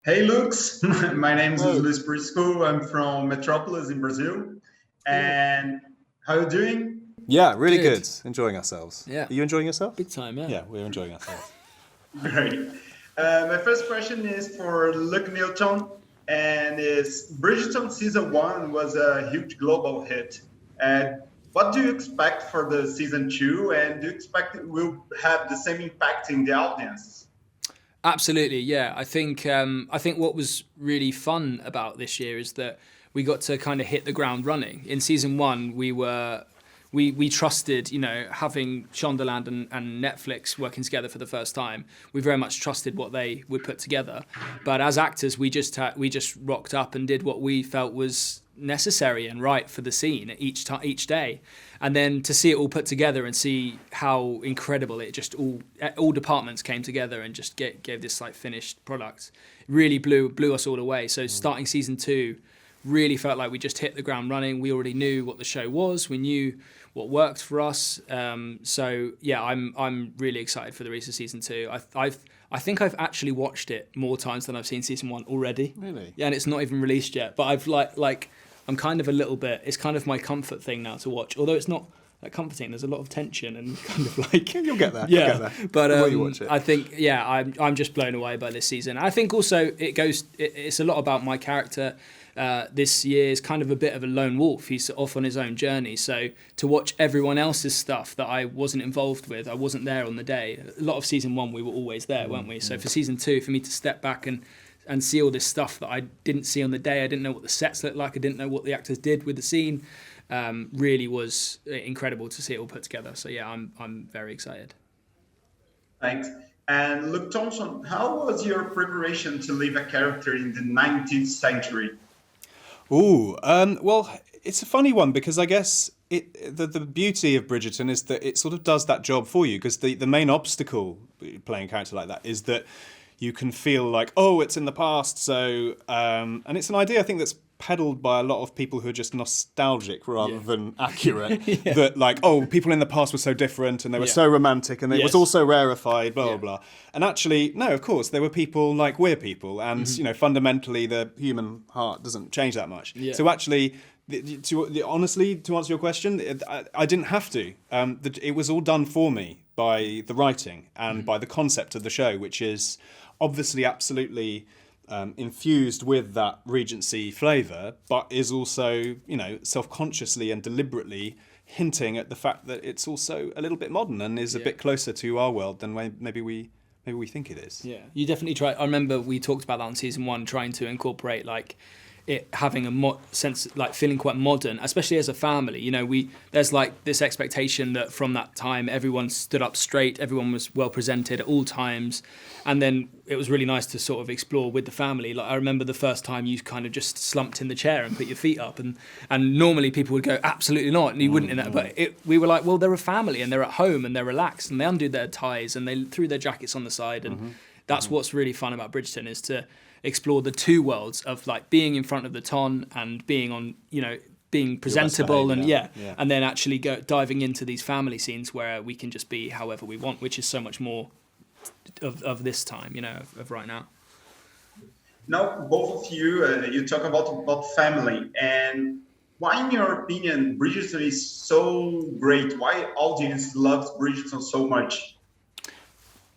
Hey, Lux. My name is Oh, Luis Prisco. I'm from Metrópoles in Brazil. yeah. And how are you doing? Yeah, really Good. good. Enjoying ourselves. Yeah. Are you enjoying yourself? Big time, yeah. Yeah, we're enjoying ourselves. Great. My first question is for Luke Milton, and is Bridgerton season one was a huge global hit. And what do you expect for the season two? And do you expect it will have the same impact in the audience? Absolutely, yeah. I think what was really fun about this year is that we got to kind of hit the ground running. In season one, we trusted, having Shondaland and Netflix working together for the first time. We very much trusted what they would put together. But as actors, we just rocked up and did what we felt was necessary and right for the scene each day. And then to see it all put together and see how incredible it just all departments came together and just gave this like finished product really blew us all away. So starting season two really felt like we just hit the ground running. We already knew what the show was. We knew what worked for us. So yeah, I'm really excited for the release of season two. I think I've actually watched it more times than I've seen season one already. Really? Yeah, and it's not even released yet. But I've like I'm kind of a little bit. It's kind of my comfort thing now to watch. Although it's not that comforting. There's a lot of tension and kind of like You'll get there. yeah. You'll get there. But The more you watch it. I think I'm just blown away by this season. I think also it's a lot about my character. This year is kind of a bit of a lone wolf. He's off on his own journey. So to watch everyone else's stuff that I wasn't involved with, I wasn't there on the day. A lot of season one, we were always there, weren't we? So for season two, for me to step back and see all this stuff that I didn't see on the day, I didn't know what the sets looked like, I didn't know what the actors did with the scene, really was incredible to see it all put together. So yeah, I'm very excited. Thanks. And Luke Thompson, how was your preparation to leave a character in the 19th century? Ooh, well, it's a funny one because I guess the beauty of Bridgerton is that it sort of does that job for you because the main obstacle playing a character like that is that you can feel like, oh, it's in the past. So, and it's an idea I think that's peddled by a lot of people who are just nostalgic rather than accurate. That like, oh, people in the past were so different and they were so romantic and it was Yes. also rarefied, blah, Yeah. blah, blah. And actually, no, of course, there were people like we're people and, fundamentally the human heart doesn't change that much. Yeah. So actually, honestly, to answer your question, I didn't have to. It was all done for me by the writing and by the concept of the show, which is obviously absolutely infused with that Regency flavour, but is also, self-consciously and deliberately hinting at the fact that it's also a little bit modern and is a bit closer to our world than maybe we think it is. Yeah, you definitely try. I remember we talked about that in season one, trying to incorporate like it having a sense, like feeling quite modern, especially as a family. There's like this expectation that from that time everyone stood up straight, everyone was well presented at all times, and then it was really nice to sort of explore with the family. Like I remember the first time you kind of just slumped in the chair and put your feet up, and normally people would go absolutely not, and you wouldn't in that. But we were like, well, they're a family and they're at home and they're relaxed and they undid their ties and they threw their jackets on the side, and that's what's really fun about Bridgerton is to explore the two worlds of like being in front of the ton and being on, being presentable and behaviour. and then actually diving into these family scenes where we can just be however we want, which is so much more of this time, of right now. Now, both of you, you talk about family, and why, in your opinion, Bridgerton is so great? Why audience loves Bridgerton so much?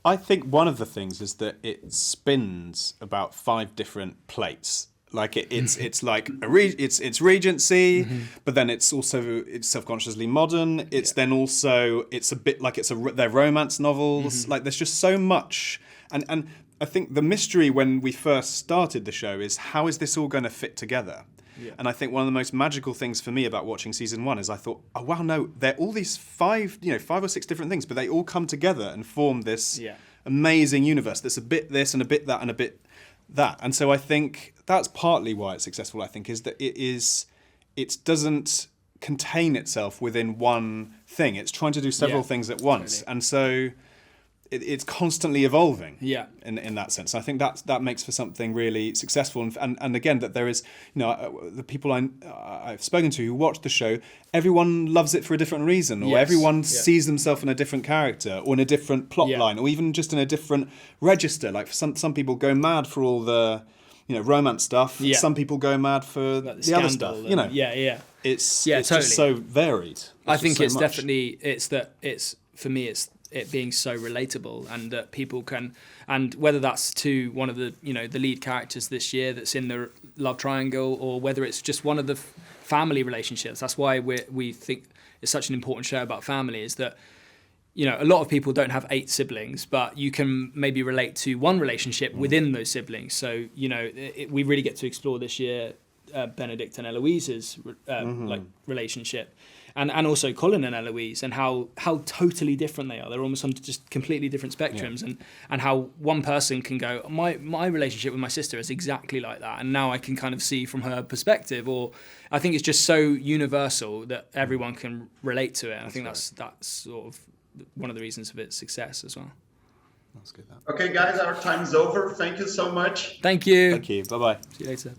I think one of the things is that it spins about 5 different plates. Like it's like it's Regency, but then it's self-consciously modern. It's then also it's a bit like they're romance novels. Like there's just so much, and I think the mystery when we first started the show is how is this all going to fit together. Yeah. And I think one of the most magical things for me about watching season one is I thought, oh wow, no, they're all these 5 or 6 different things, but they all come together and form this amazing universe that's a bit this and a bit that and a bit that. And so I think that's partly why it's successful, I think, is that it doesn't contain itself within one thing. It's trying to do several things at once. Totally. And so it's constantly evolving. Yeah. In that sense, I think that makes for something really successful. And again, that there is, the people I've spoken to who watch the show, everyone loves it for a different reason, or Yes. everyone Yeah. sees themselves in a different character, or in a different plot Yeah. line, or even just in a different register. Like some people go mad for all the, romance stuff. Yeah. Some people go mad for Like the other stuff. scandal Yeah. It's Yeah, it's totally. just so varied. I think just it's so much. definitely for me it's it being so relatable, and that people can, and whether that's to one of the the lead characters this year that's in the love triangle, or whether it's just one of the family relationships. That's why we think it's such an important show about family, is that a lot of people don't have 8 siblings, but you can maybe relate to one relationship within those siblings. So we really get to explore this year Benedict and Eloise's like relationship, and also Colin and Eloise, and how totally different they are. They're almost on just completely different spectrums, and how one person can go, my relationship with my sister is exactly like that, and now I can kind of see from her perspective. Or I think it's just so universal that everyone can relate to it, and I think that's sort of one of the reasons of its success as well. That's good. Okay, guys, our time's over. Thank you so much. Thank you. Thank you. Bye-bye. See you later.